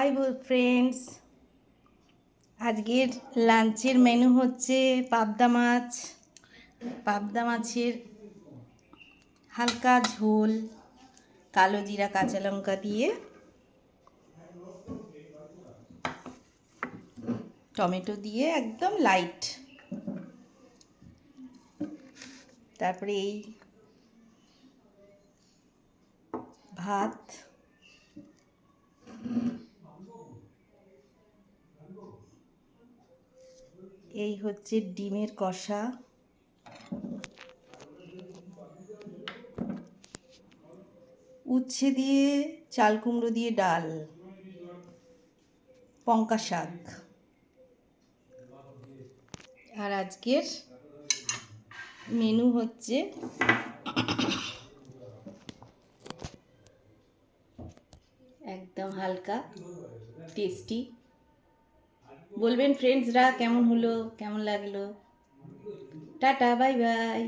Hi friends, আজকের লাঞ্চের menu হচ্ছে পাবদা মাছের হালকা ঝোল, কালো জিরা কাঁচা লঙ্কা দিয়ে, টমেটো দিয়ে একদম লাইট। তারপরে এই ভাত, এই হচ্ছে ডিমের কষা, উচ্ছে দিয়ে চাল কুমড়ো দিয়ে ডাল, পঙ্কা শাক। আর আজকের মেনু হচ্ছে একদম হালকা টেস্টি। বলবেন ফ্রেন্ডসরা কেমন হলো, কেমন লাগলো। Tata, bye bye.